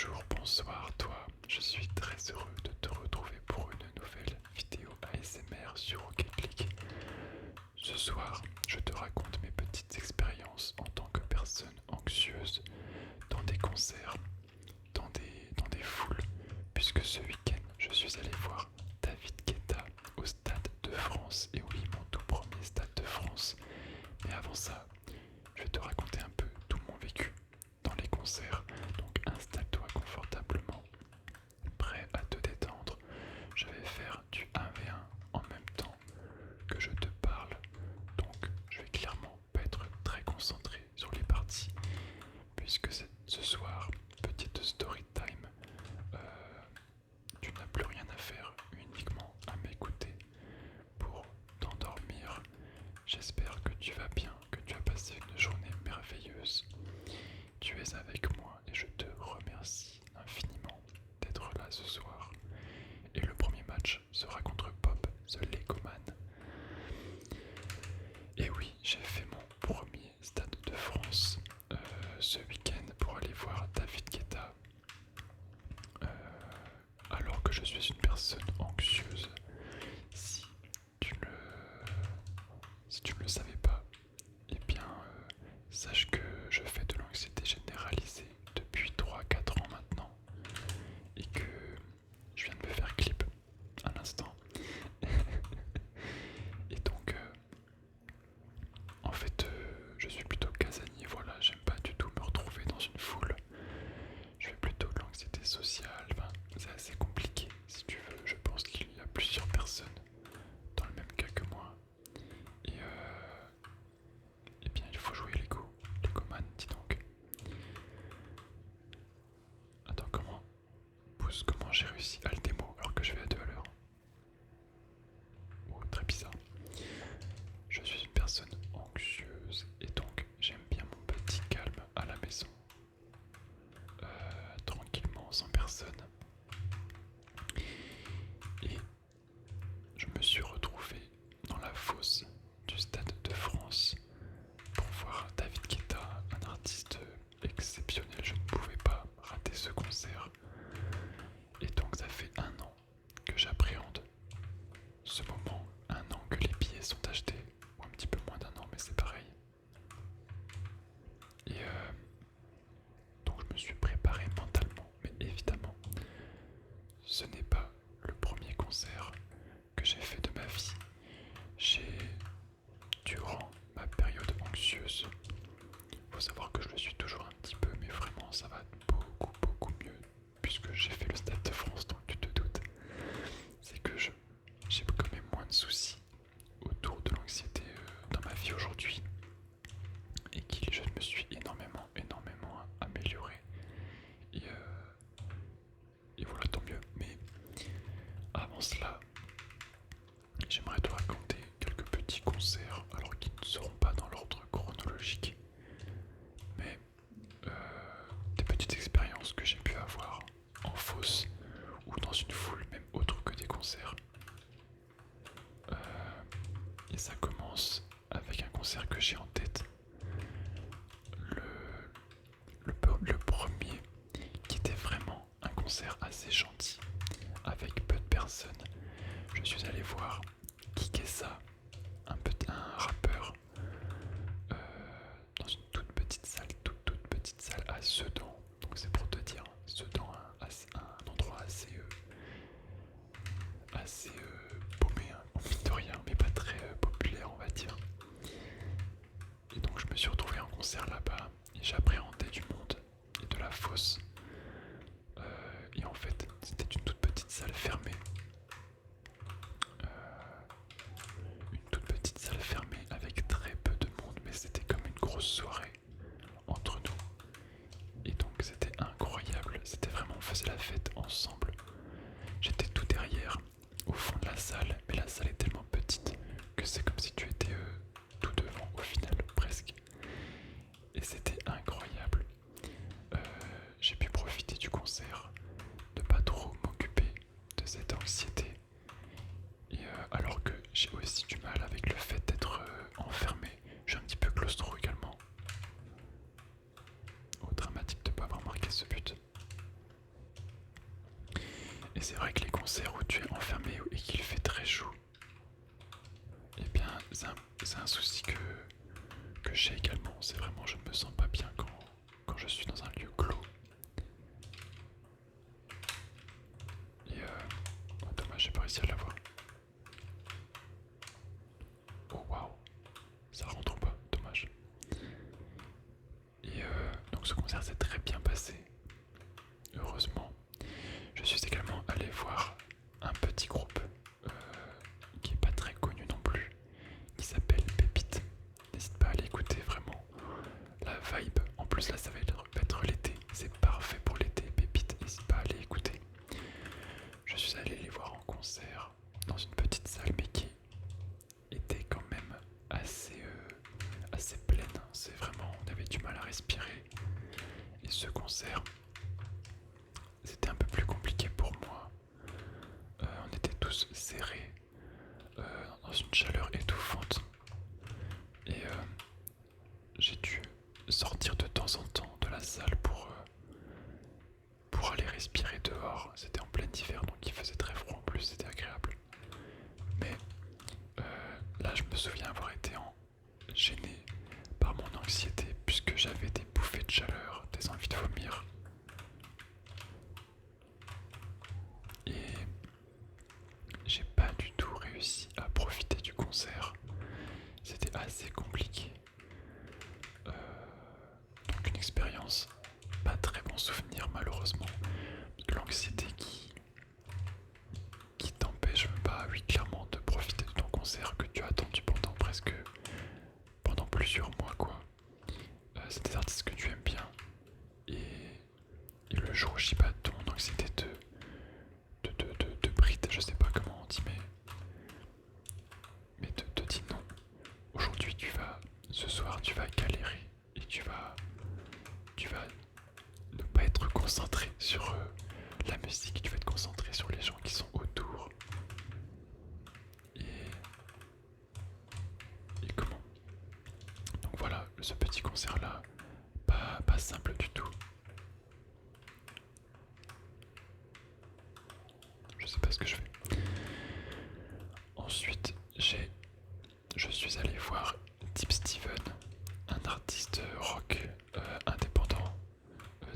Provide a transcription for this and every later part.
Bonjour, bonsoir toi, je suis très heureux de te retrouver pour une nouvelle vidéo ASMR sur Rocket League. Ce soir, je te raconte mes petites expériences en tant que personne anxieuse dans des concerts, dans des foules, puisque ce week-end, je suis allé voir David Guetta au Stade de France. Et oui, mon tout premier Stade de France. Mais avant ça, je vais te raconter un peu tout mon vécu dans les concerts. Donc installe-toi confortablement, prêt à te détendre. Je vais faire du 1v1 en même temps que je te parle. Donc je vais clairement pas être très concentré sur les parties, puisque ce soir, petite story time, tu n'as plus rien à faire, uniquement à m'écouter pour t'endormir. J'espère que tu vas bien, que tu as passé une journée merveilleuse. Tu es avec moi et je te remercie infiniment d'être là ce soir. Et le premier match sera contre Pop, The Legoman. Et oui, j'ai fait mon premier Stade de France ce week-end pour aller voir David Guetta. Alors que je suis une personne anxieuse, si tu ne le savais pas, eh bien sache que je fais de l'anxiété généralisée depuis 3-4 ans maintenant et que je viens de me faire clip à l'instant. Et donc en fait je suis plutôt casanier, voilà, j'aime pas du tout me retrouver dans une foule. Je fais plutôt de l'anxiété sociale, enfin, c'est assez compliqué si tu veux. Je pense qu'il y a plusieurs personnes dans le même cas que moi. Et eh bien il faut jouer Legoman, dis donc. Attends, comment j'ai réussi à le démo alors que je vais à 2 à l'heure? Oh, très bizarre. Je suis une personne anxieuse et donc j'aime bien mon petit calme à la maison. Tranquillement, sans personne. Et je me suis retrouvé dans la fosse du Stade de France pour voir David Guetta, un artiste exceptionnel. Je ne pouvais pas rater ce concert. Et donc ça fait 1 an que j'appréhende ce moment, 1 an que les billets sont achetés, ou un petit peu moins d'1 an, mais c'est pareil. Et donc je me suis préparé mentalement, mais évidemment, ce n'est pas le premier concert que j'ai fait de ma vie. Durant ma période anxieuse, faut savoir que je le suis toujours un petit peu, mais vraiment ça va beaucoup mieux puisque j'ai fait le Stade de France, donc tu te doutes. C'est que j'ai quand même moins de soucis autour de l'anxiété dans ma vie aujourd'hui et que je me suis énormément amélioré. Et voilà, tant mieux. Mais avant cela, j'aimerais te raconter quelques petits concerts, alors qu'ils ne seront pas dans l'ordre chronologique, mais des petites expériences que j'ai pu avoir en fosse ou dans une foule, même autre que des concerts. Et ça commence avec un concert que j'ai en tête. Le premier, qui était vraiment un concert assez gentil, avec peu de personnes. Je suis allé voir Kikessa, un rappeur, dans une toute petite salle à Sedan. Donc c'est pour te dire, Sedan, un endroit assez paumé, hein, mine de rien, mais pas très populaire, on va dire. Et donc je me suis retrouvé en concert là-bas et j'appréhendais du monde et de la fosse. Et en fait, c'était une toute petite salle fermée. Une toute petite salle fermée avec très peu de monde, mais c'était comme une grosse soirée entre nous. Et donc c'était incroyable, c'était vraiment, on faisait la fête ensemble. J'étais tout derrière, au fond de la salle, mais la salle est tellement petite que c'est comme si tu étais tout devant au final, presque. Et c'était incroyable. J'ai pu profiter du concert, de pas trop m'occuper de cette anxiété. Et alors que j'ai aussi du mal avec le fait d'être enfermé, je suis un petit peu claustro également. Oh, dramatique de pas avoir marqué ce but. Et c'est vrai que les concerts où tu es enfermé et qu'il fait très chaud, eh bien c'est un souci que j'ai également. C'est vraiment, je me sens pas bien quand je suis dans un lieu clos. Et oh, dommage, j'ai pas réussi à l'avoir. Oh waouh, ça rentre pas, dommage. Et donc ce concert s'est très bien passé, heureusement. Je suis également allé voir un petit groupe qui est pas très connu non plus, qui s'appelle Pépite. N'hésite pas à aller écouter, vraiment. La vibe, en plus là ça va être l'été, c'est parfait pour l'été. Pépite, n'hésite pas à aller écouter. Je suis allé les voir en concert dans une petite salle mais qui était quand même assez pleine. C'est vraiment, on avait du mal à respirer. Et ce concert, c'était un peu plus compliqué pour moi. On était tous serrés dans une chaleur étouffante. Et j'ai dû sortir de temps en temps de la salle pour aller respirer dehors. C'était en plein hiver donc il faisait très froid en plus, c'était agréable. Mais là je me souviens avoir été gêné par mon anxiété puisque j'avais des bouffées de chaleur, des envies de vomir. Et j'ai pas du tout réussi à profiter du concert. C'était assez compliqué. Donc une expérience, pas très bon souvenir malheureusement. L'anxiété qui t'empêche, bah oui clairement, de profiter de ton concert que tu as attendu pendant plusieurs mois quoi. C'est des artistes que tu aimes bien et le jour où j'y pas ton anxiété te bride, je sais pas comment on dit mais te dit non. Aujourd'hui ce soir tu vas galérer et tu vas ne pas être concentré sur la musique, tu vas être concentré sur les gens qui sont autour. Et comment? Donc voilà, ce petit concert là, pas simple du tout. Je sais pas ce que je fais. Ensuite, je suis allé voir Deep Steven, un artiste rock indépendant,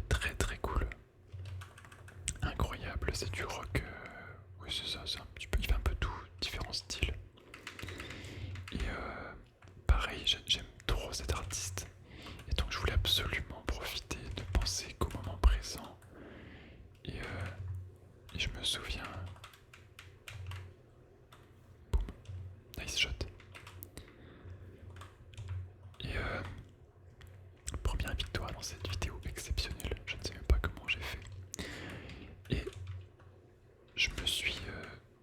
très très cool, incroyable. C'est du rock, oui c'est ça, il fait un peu tout, différents styles. Et pareil, j'aime trop cet artiste, et donc je voulais absolument profiter, de penser qu'au moment présent. Et je me souviens, boum, nice shot. Et première victoire dans cette vidéo exceptionnelle, je ne sais même pas comment j'ai fait. Et je me suis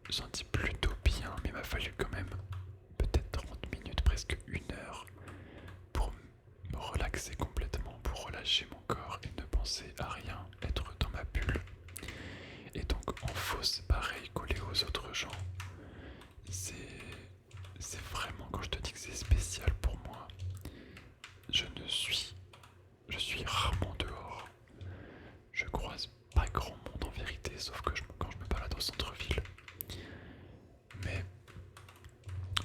senti plutôt bien, mais il m'a fallu quand même peut-être 30 minutes, presque 1 heure, pour me relaxer complètement, pour relâcher mon corps et ne penser à rien, être dans ma bulle. Et donc en fausse, pareil, collé aux autres gens. C'est vraiment, quand je te dis que c'est spécial pour moi, je suis rarement dehors. Je croise pas grand monde en vérité, sauf que quand je me balade au centre-ville. Mais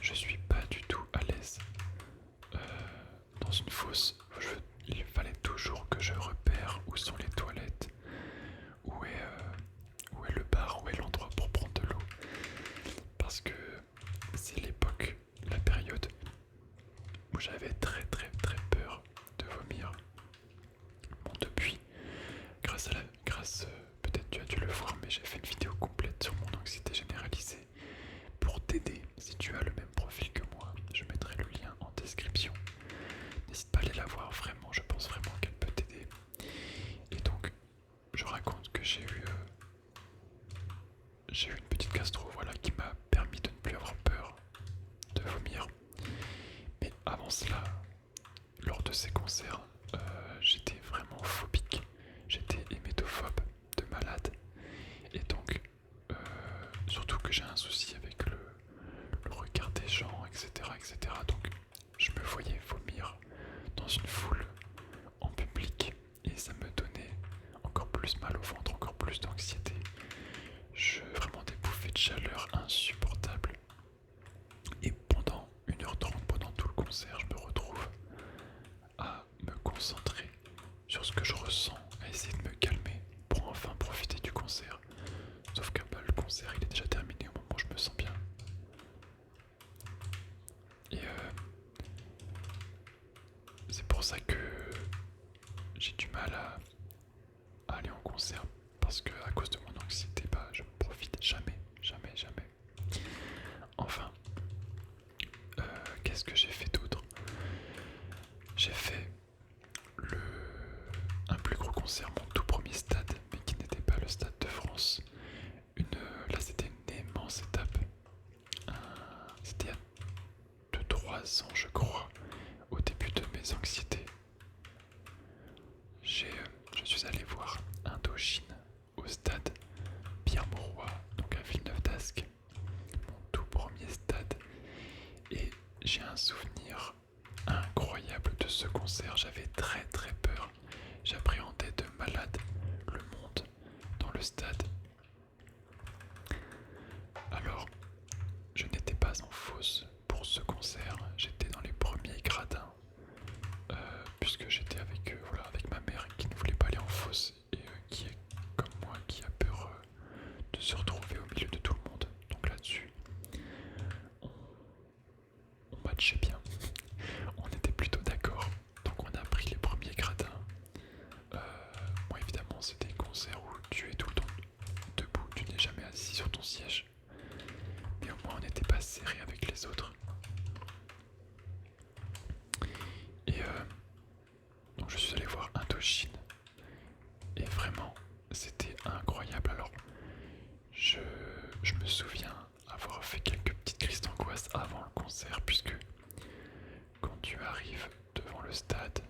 je suis pas du tout à l'aise dans une fosse. Il fallait toujours que je repère où sont les toilettes, où est le bar, où est l'endroit pour prendre de l'eau. Parce que c'est l'époque, la période où j'avais très très très peur de vomir. Bon, depuis, peut-être tu as dû le voir, mais j'ai fait une vidéo complète sur mon anxiété généralisée pour t'aider si tu as le même profil que moi. Je mettrai le lien en description. N'hésite pas à aller la voir, vraiment, je pense vraiment qu'elle peut t'aider. Et donc, je raconte que j'ai eu une petite gastro, voilà, qui m'a permis de ne plus avoir peur de vomir. Mais avant cela, lors de ces concerts, j'étais vraiment phobique. J'étais hémétophobe de malade. Et donc, surtout que j'ai un souci avec le regard des gens, etc., etc. Donc, je me voyais vomir dans une foule, en public, et ça me donnait encore plus mal au ventre, encore plus d'anxiété. Je chaleur insupportable. Et pendant 1h30, pendant tout le concert, je me retrouve à me concentrer sur ce que je ressens, à essayer de me calmer pour enfin profiter du concert. Sauf que le concert il est déjà terminé au moment où je me sens bien. Et c'est pour ça que j'ai du mal à aller en concert. Parce que à cause de mon anxiété, je profite jamais, jamais, jamais. Enfin, qu'est-ce que j'ai fait d'autre? J'ai fait un plus gros concert, mon tout premier stade, mais qui n'était pas le Stade de France. Là c'était une immense étape. C'était il y a 2-3 ans je crois, au début de mes anxiétés. Je suis allé voir Indochine au stade Pierre-Mauroy, donc à Villeneuve-d'Ascq, mon tout premier stade. Et j'ai un souvenir incroyable de ce concert. J'avais très très peur. J'appréhendais de malade le monde dans le stade. Alors, je n'étais pas en fosse pour ce concert. J'étais dans les premiers gradins, puisque j'étais avec, avec ma mère qui ne voulait pas aller en fosse et qui est comme moi, qui a peur de se retrouver au milieu de tout le monde. Donc là-dessus, on matchait bien. On était plutôt d'accord. Donc on a pris les premiers gradins. Moi évidemment c'est des concerts où tu es tout le temps debout, tu n'es jamais assis sur ton siège. Mais au moins on n'était pas serré avec les autres. Et donc je suis allé voir Indochine. Et vraiment c'était incroyable. Alors je me souviens avoir fait quelques petites crises d'angoisse avant le concert, puisque quand tu arrives devant le stade,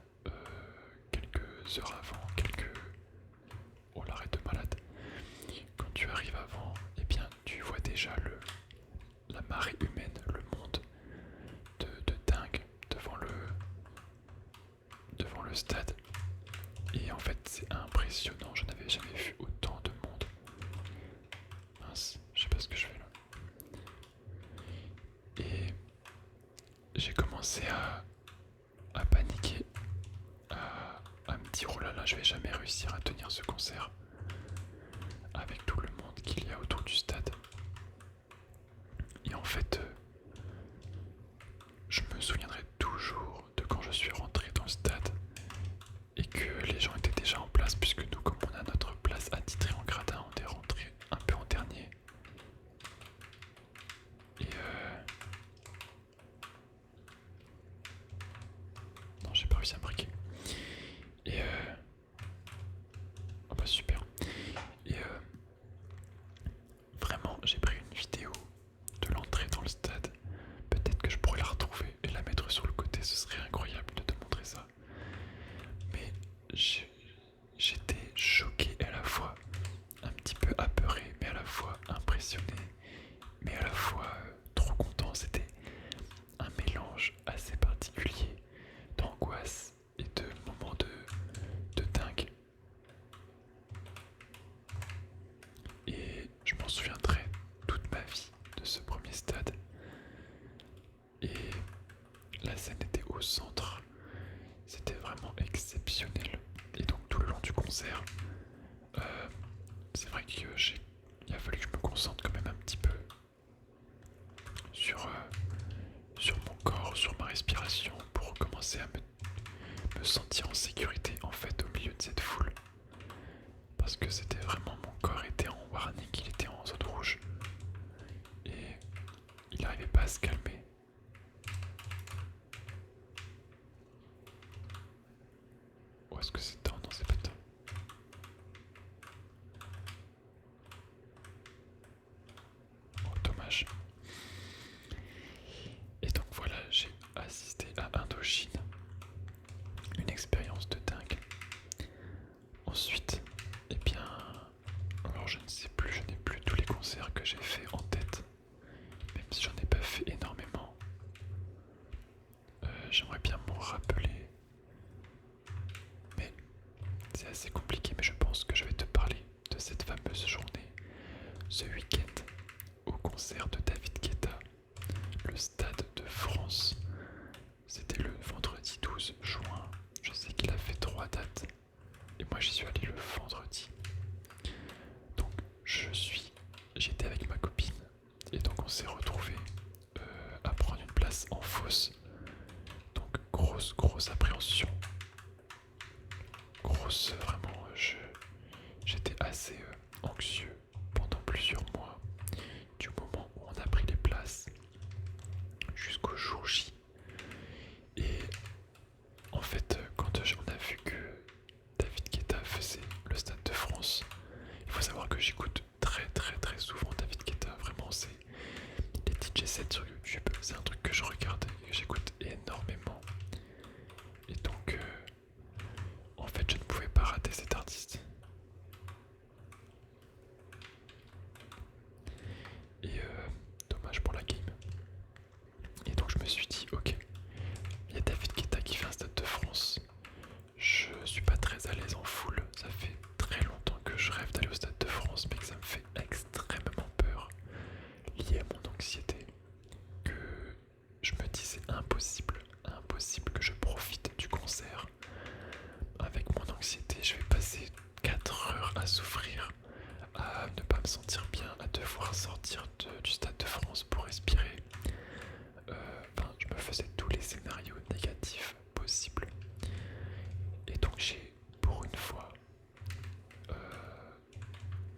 quelques heures avant, Oh l'arrêt de malade. Quand tu arrives avant, eh bien tu vois déjà la marée humaine, le monde de dingue devant le stade. Et en fait c'est impressionnant, je n'avais jamais vu autant de monde. Mince, je sais pas ce que je fais là. Et j'ai commencé à paniquer, à me dire oh là là, je vais jamais réussir à tenir ce concert avec tout le monde qu'il y a autour du stade. Et en fait, je me souviendrai toujours de quand je suis rentré dans le stade et que les gens étaient déjà en place, puisque nous, comme on a notre place attitrée en gradin, on est rentré un peu en dernier. Et non, j'ai pas réussi à me briquer. Et oh bah super. Et vraiment, j'ai pris une vidéo de l'entrée dans le stade. Peut-être que je pourrais la retrouver et la mettre sur le côté, ce serait incroyable de te montrer ça. Mais j'étais choqué et à la fois un petit peu apeuré, mais à la fois impressionné, mais à la fois trop content. C'était un mélange assez particulier d'angoisse et de moments de dingue. Et je m'en souviendrai toute ma vie de ce premier stade. Et la scène était au centre. C'était vraiment exceptionnel. Et donc tout le long du concert, c'est vrai qu'il a fallu que je me concentre quand même un petit peu sur mon corps, sur ma respiration, pour commencer à me sentir en sécurité en fait au milieu de cette foule. Parce que c'était vraiment, mon corps était en warning, il était en zone rouge. Et il n'arrivait pas à se calmer. Où est-ce que c'est temps? Non, c'est pas temps. Oh, dommage. Et donc voilà, j'ai assisté à Indochine. Une expérience de dingue. Ensuite, eh bien, alors je ne sais plus, je n'ai plus tous les concerts que j'ai fait en tête. Même si j'en ai pas fait énormément. J'aimerais bien m'en rappeler. Mais c'est assez compliqué, mais je pense que je vais te parler de cette fameuse journée, ce week-end, que j'écoute très souvent David Guetta. Vraiment, c'est les DJ sets sur YouTube, c'est un truc que je regarde et que j'écoute énormément. Et donc, en fait, je ne pouvais pas rater cet artiste. Et dommage pour la game. Et donc je me suis dit, ok, il y a David Guetta qui fait un Stade de France. Je suis pas très à l'aise en foule. Ça fait très longtemps que je rêve d'aller au Stade de France, mais que ça me fait extrêmement peur, lié à mon anxiété. Que je me dis c'est impossible que je profite du concert. Avec mon anxiété, je vais passer 4 heures à souffrir, à ne pas me sentir bien, à devoir sortir du Stade de France pour respirer. Je me faisais tous les scénarios négatifs possibles. Et donc pour une fois,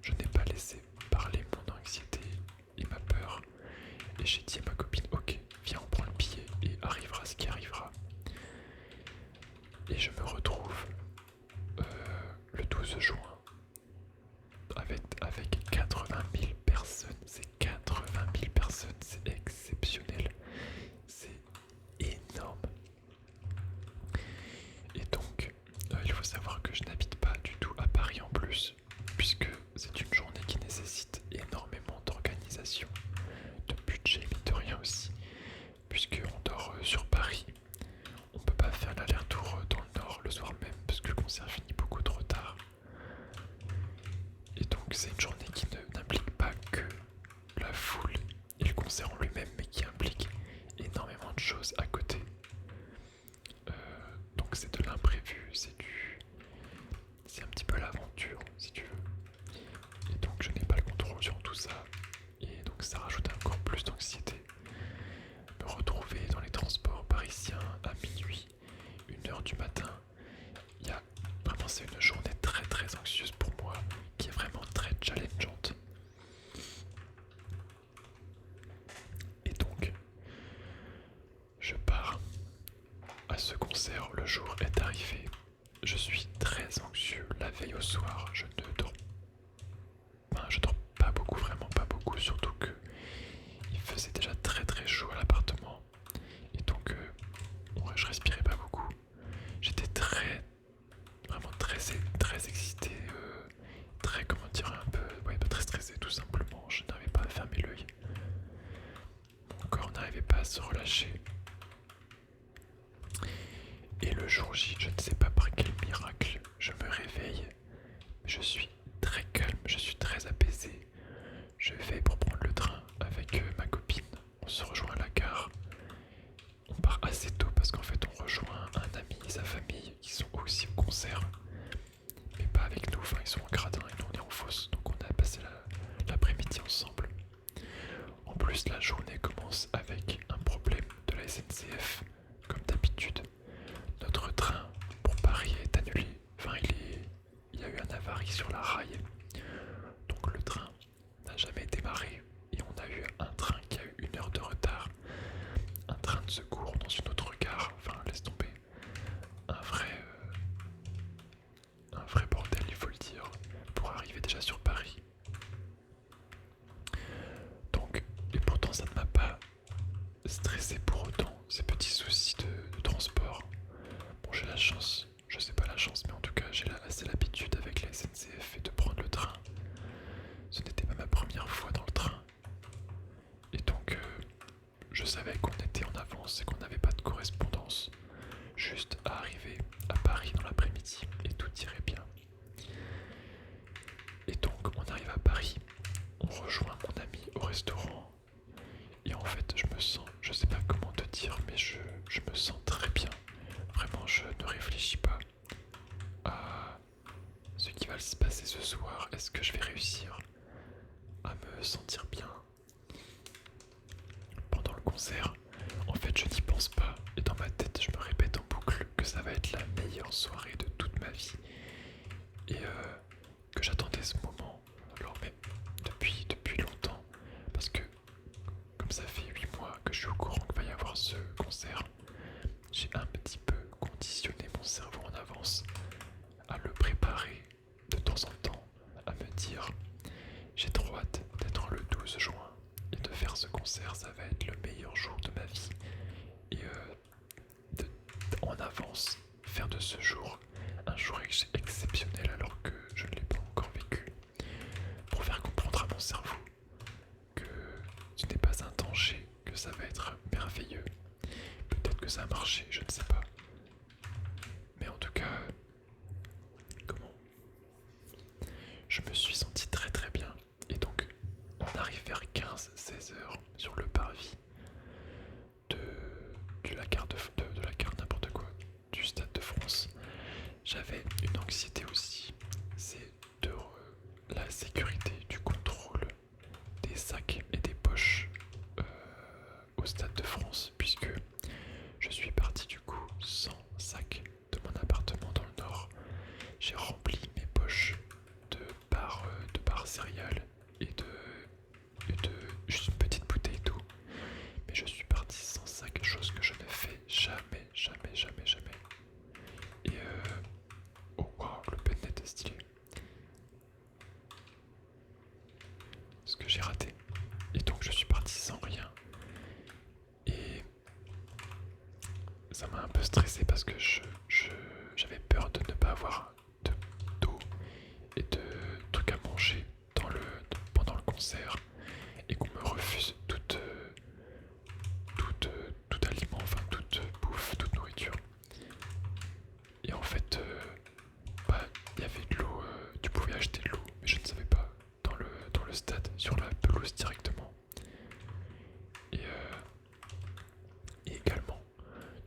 je n'ai pas laissé parler mon anxiété et ma peur. Et j'ai dit à ma copine, ok, viens on prend le billet et arrivera ce qui arrivera. Et je me retrouve le 12 juin avec 80 000 personnes. C'est 80 000 personnes, c'est exceptionnel. C'est énorme. Et donc, il faut savoir que je n'habite pas du tout à Paris en plus, puisque c'est une journée qui nécessite énormément d'organisation, de budget, mais de rien aussi, puisqu'on dort sur Paris. On peut pas faire l'aller-retour dans le nord le soir même, parce que le concert finit beaucoup trop tard. Et donc c'est une journée qui n'implique pas que la foule et le concert en lui-même, mais qui implique énormément de choses à côté. Donc c'est de l'imprévu, c'est un petit peu l'aventure si tu veux. Et donc je n'ai pas le contrôle sur tout ça. Et donc ça rajoute encore plus d'anxiété. Me retrouver dans les transports parisiens à minuit, 1 h du matin. Vraiment c'est une journée très anxieuse pour moi, qui est vraiment très challengeante. Et donc je pars à ce concert, le jour est arrivé. Je suis très anxieux la veille au soir, je dors pas beaucoup, vraiment pas beaucoup, surtout que il faisait déjà très chaud à l'appartement. Et donc je respirais pas beaucoup. J'étais vraiment très excité, comment dire, un peu, ouais, très stressé tout simplement. Je n'arrivais pas à fermer l'œil. Mon corps n'arrivait pas à se relâcher. Et le jour J, je ne sais pas par quel miracle, je me réveille. Je suis très calme, je suis très apaisé. Je vais pour prendre le train avec ma copine. On se rejoint à la gare. On part assez tôt parce qu'en fait on rejoint un ami et sa famille qui sont aussi au concert. Mais pas avec nous, enfin ils sont en gradin et nous on est en fosse. Donc on a passé l'après-midi ensemble. En plus la journée commence avec un problème de la SNCF. Comme d'habitude, notre train pour Paris est annulé. Enfin il y a eu un avarie sur la rail. Donc le train n'a jamais démarré et on a eu un train qui a eu 1 heure de retard. Un train de secours dans une autre gare, enfin laisse tomber. Un vrai bordel, il faut le dire, pour arriver déjà sur Paris. Donc, et pourtant ça ne m'a pas stressé pour autant, ces petits soucis de transport. Bon, j'ai la chance, je sais pas la chance, mais en tout cas j'ai assez l'habitude avec la SNCF et de prendre le train. Ce n'était pas ma première fois dans le train. Et donc, je savais qu'on était en avance et qu'on n'avait pas de correspondance. Juste à arriver à Paris dans l'après-midi et tout irait bien. Et donc on arrive à Paris, on rejoint mon ami au restaurant et en fait je sais pas comment te dire, mais je me sens très bien. Vraiment je ne réfléchis pas à ce qui va se passer ce soir. Est-ce que je vais réussir à me sentir bien pendant le concert? En fait je n'y pense pas et dans ma tête je me répète en boucle que ça va être la meilleure soirée de toute ma vie et que j'attendais ce moment, alors mais depuis longtemps, parce que comme ça fait 8 mois que je suis au courant qu'il va y avoir ce concert, j'ai un petit peu conditionné mon cerveau en avance à le préparer de temps en temps, à me dire J'ai trop hâte d'être le 12 juin et de faire ce concert, ça va être le meilleur jour de ma vie. Et en avance, faire de ce jour un jour exceptionnel alors que je ne l'ai pas encore vécu. Pour faire comprendre à mon cerveau que ce n'est pas un danger, que ça va être merveilleux. Peut-être que ça a marché, je ne sais pas. Mais en tout cas, comment je me suis senti très très bien. Et donc, on arrive vers 15-16 heures sur le parvis de la carte de la carte n'importe quoi, du Stade de France. J'avais une anxiété aussi, c'est de la sécurité, du contrôle des sacs et des poches au Stade de France, puisque je suis parti du coup sans sac de mon appartement dans le nord. J'ai rempli mes poches de barres céréales et de juste une petite bouteille d'eau. Mais je suis parti sans sac, chose que je ne fais jamais, jamais, jamais, jamais. Et oh wow, le pennet est stylé. Ce que j'ai raté. Et donc je suis parti sans rien. Et ça m'a un peu stressé parce que j'avais peur de ne pas avoir d'eau et de trucs à manger pendant le concert et qu'on me refuse tout aliment, enfin toute bouffe, toute nourriture. Et en fait, il y avait de l'eau, tu pouvais acheter de l'eau, mais je ne savais pas, dans le stade, sur la pelouse directement. Et également,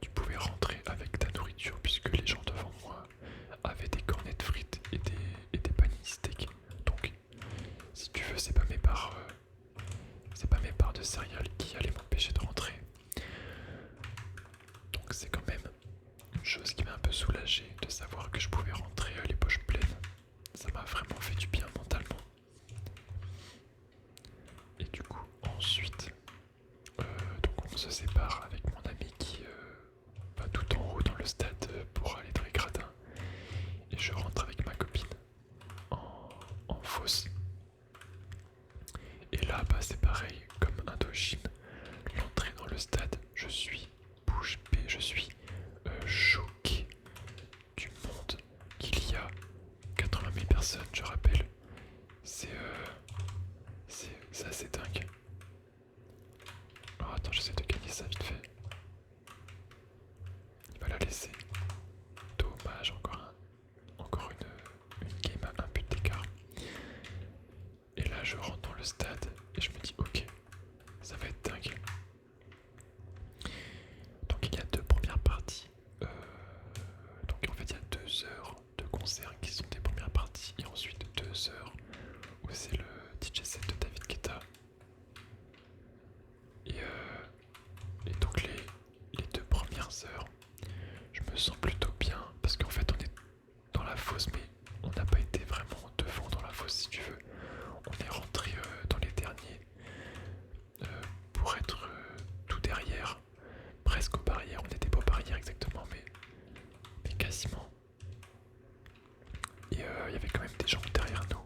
tu pouvais rentrer avec ta nourriture puisque les gens devant moi avaient des cornets de frites et des paniers steak. Donc, si tu veux, c'est pas mes barres de céréales qui allaient m'empêcher de rentrer. Donc c'est quand même une chose qui m'a un peu soulagé de savoir que je pouvais rentrer les poches pleines. Ça m'a vraiment fait du bien mentalement. Et du coup, ensuite, donc on se sépare avec mon ami qui va tout en haut dans le stade pour aller dans les gradins. Et je rentre avec ma copine en fosse. Et là, c'est pareil, comme Indochine. L'entrée dans le stade, je suis bouche bée, je suis choqué du monde qu'il y a. 80 000 personnes, je rappelle. C'est assez dingue. Oh, attends, j'essaie de gagner ça vite fait. Il va la laisser. Dommage, encore une game à un but d'écart. Et là, je rentre dans le stade et je me dis, ok, ça va être dingue. Donc il y a deux premières parties. Donc en fait, il y a 2 heures de concert qui sont des premières parties et ensuite 2 heures où c'est le DJ set de David Guetta. Et donc les 2 premières heures, je me sens plutôt bien parce qu'en fait on est dans la fosse mais on n'a pas été vraiment devant dans la fosse si tu veux. On est rentré dans les derniers pour être tout derrière, presque aux barrières. On n'était pas aux barrières exactement mais quasiment. Et il y avait quand même des gens derrière nous.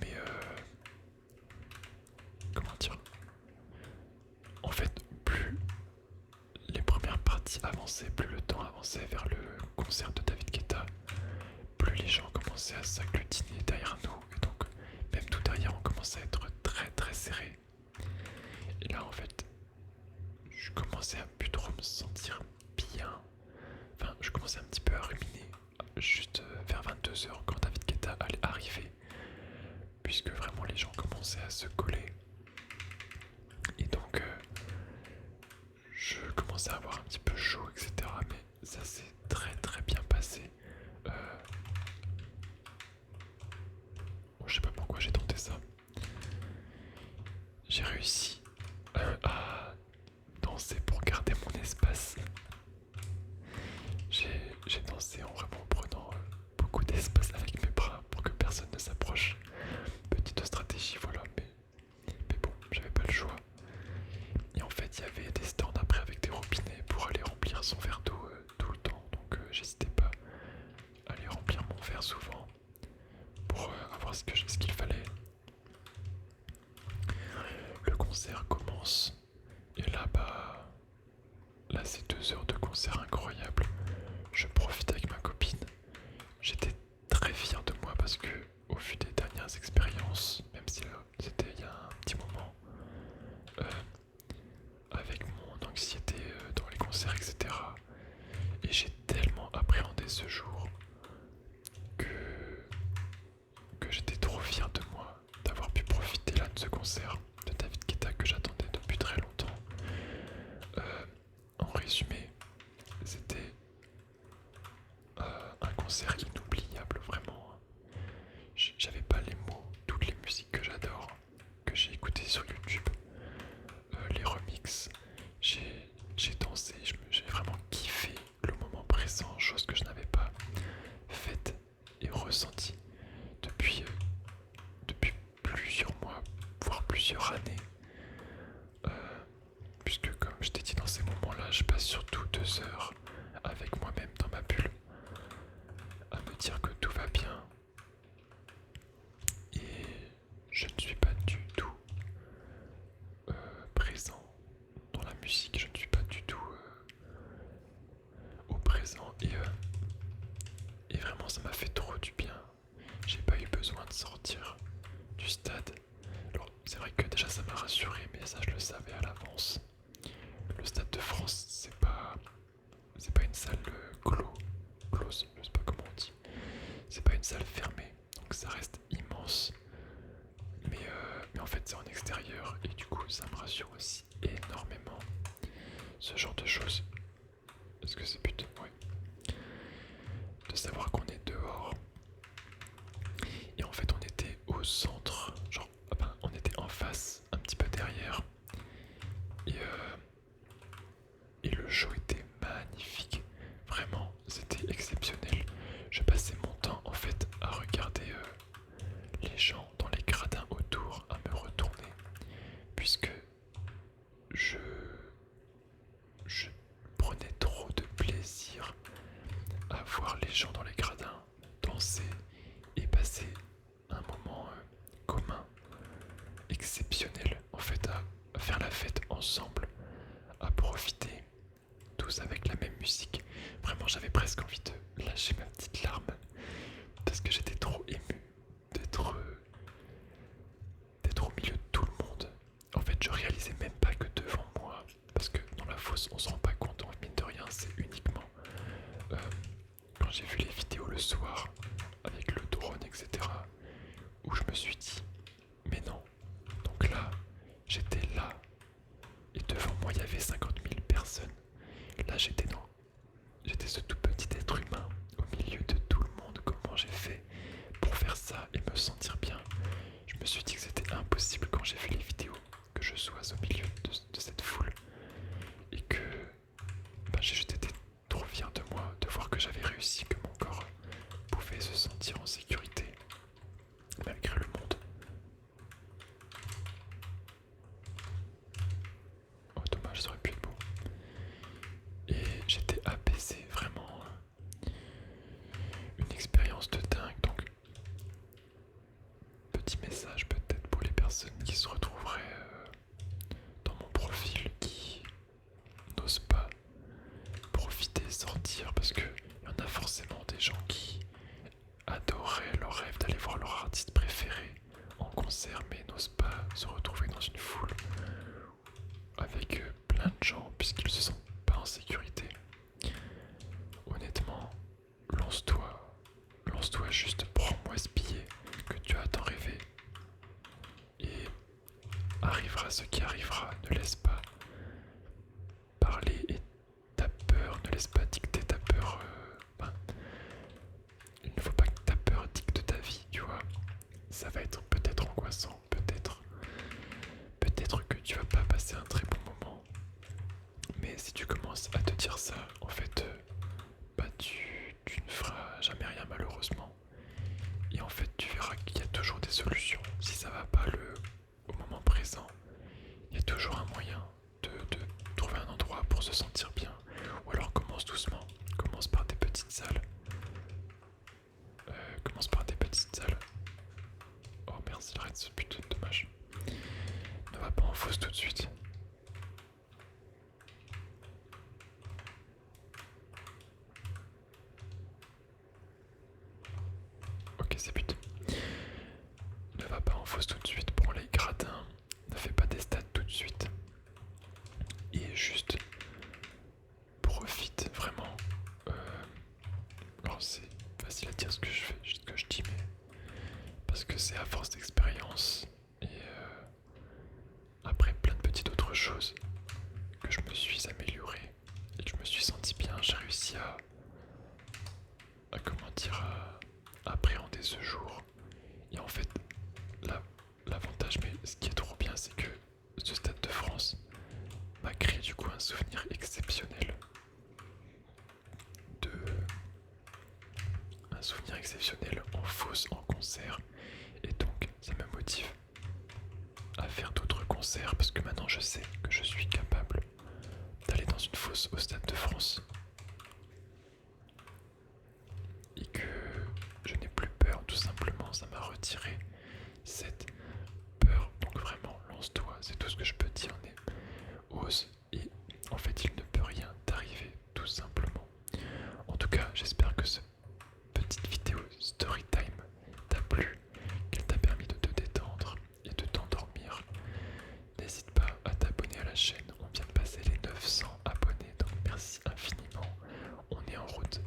Mais comment dire, en fait plus les premières parties avançaient, plus le temps avançait vers le concert de David Guetta, plus les gens commençaient à s'agglutiner derrière nous et donc même tout derrière on commençait à être très très serré. Et là en fait je commençais à plus trop me sentir bien, enfin je commençais un petit peu à ruminer juste vers 22 heures quand David Guetta allait arriver, puisque vraiment les gens commençaient à se coller. Et donc je commençais à avoir un petit peu chaud, etc. Mais ça s'est très très bien passé. Bon, je sais pas pourquoi j'ai tenté ça. J'ai réussi à danser pour garder mon espace. J'ai dansé en vraiment prenant beaucoup d'espace avec mes bras pour que personne ne s'approche. Petite stratégie, voilà, mais bon, j'avais pas le choix. Et en fait, il y avait des stands après avec des robinets pour aller remplir son verre d'eau tout le temps. Donc j'hésitais pas à aller remplir mon verre souvent pour avoir parce que au vu des dernières expériences, même si c'était il y a un petit moment, euh, avec mon anxiété dans les concerts, etc. Et j'ai tellement appréhendé ce jour que, que j'étais trop fier de moi d'avoir pu profiter là de ce concert de David Guetta que j'attendais depuis très longtemps. En résumé, c'était un concert inoubliable, vraiment. J'avais pas les mots, toutes les musiques que j'adore, que j'ai écoutées sur YouTube, les remixes, j'ai dansé, j'ai vraiment kiffé le moment présent, chose que je n'avais pas faite et ressentie depuis plusieurs mois, voire plusieurs années. Puisque comme je t'ai dit, dans ces moments-là, je passe surtout 2 heures avec moi-même dans ma bulle, à me dire que tout va bien. Et je ne suis pas du tout présent dans la musique, je ne suis pas du tout au présent. Et vraiment, ça m'a fait trop du bien. J'ai pas eu besoin de sortir du stade. Alors, c'est vrai que déjà ça m'a rassuré, mais ça je le savais à l'avance. Le Stade de France, c'est pas une salle close, je sais pas comment on dit. C'est pas une salle fermée, donc ça reste immense. Mais en fait, c'est en extérieur et du coup, ça me rassure aussi énormément. Ce genre de choses. Est-ce que c'est putain, ouais. De savoir qu'on est dehors. Et en fait, on était au centre, genre, on était en face, un petit peu derrière. Et le show était magnifique. Vraiment, c'était exceptionnel. Je passais mon temps en fait à regarder les gens dans les gradins autour, à me retourner, puisque je, je prenais trop de plaisir à voir les gens dans les gradins danser et passer un moment commun, exceptionnel, en fait, à faire la fête ensemble, à profiter tous avec la même musique. Vraiment, j'avais presque envie de lâcher ma petite larme parce que j'étais trop ému d'être au milieu de tout le monde. En fait, je réalisais même pas que devant moi, parce que dans la fosse, on se rend pas compte, mine de rien, c'est uniquement quand j'ai vu les vidéos le soir avec le drone, etc., où je me suis dit, mais non. Donc là, j'étais là, et devant moi, il y avait 50 000 personnes. Là, j'étais ce tout petit être humain au milieu de tout le monde. Comment j'ai fait pour faire ça et me sentir bien? Je me suis dit que c'était impossible quand j'ai vu les vidéos que je sois au milieu de cette foule et que j'étais trop fier de moi de voir que j'avais réussi, que mon corps pouvait se sentir en sécurité malgré le monde. Oh dommage, ça aurait pu être beau. Et j'étais apaisé, vraiment. Une expérience de dingue. Donc, petit message peut-être pour les personnes qui se retrouveraient dans mon profil, qui n'osent pas profiter, sortir, parce qu'il y en a forcément des gens qui adoreraient leur rêve d'aller voir leur artiste préféré en concert, mais n'osent pas se retrouver dans une foule avec plein de gens puisqu'ils se sentent pas en sécurité. Honnêtement, lance-toi juste, prends-moi ce billet que tu as tant rêvé. Et arrivera ce qui arrivera, ne laisse pas parler et ta peur, ne laisse pas dicter ta peur. Il ne faut pas que ta peur dicte ta vie, tu vois. Ça va être peut-être angoissant, peut-être que tu vas pas passer un très bon moment. Mais si tu commences à te dire ça, en fait, tu ne feras jamais rien malheureusement. Et en fait, tu verras qu'il y a toujours des solutions. Si ça va pas au moment présent, il y a toujours un moyen de trouver un endroit pour se sentir bien. Ou alors commence doucement, commence par des petites salles. Oh merde, il arrête ce putain de dommage. Ne va pas en fosse tout de suite. Ok, c'est putain. c'est à force d'expérience et après plein de petites autres choses que je me suis amélioré et que je me suis senti bien. J'ai réussi à comment dire, à appréhender ce jour. Et en fait, l'avantage, mais ce qui est trop bien, c'est que ce Stade de France m'a créé du coup un souvenir exceptionnel de un souvenir exceptionnel en fosse, en concert, et donc ça me motive à faire d'autres concerts parce que maintenant je sais que je suis capable d'aller dans une fosse au Stade de France et que je n'ai plus peur. Tout simplement, ça m'a retiré cette peur. Donc vraiment, lance-toi, c'est tout ce que je peux dire. Ose, et en fait il ne peut rien t'arriver, tout simplement. En tout cas, j'espère que cette petite vidéo story time t'a plu, qu'elle t'a permis de te détendre et de t'endormir. N'hésite pas à t'abonner à la chaîne, on vient de passer les 900 abonnés, donc merci infiniment. On est en route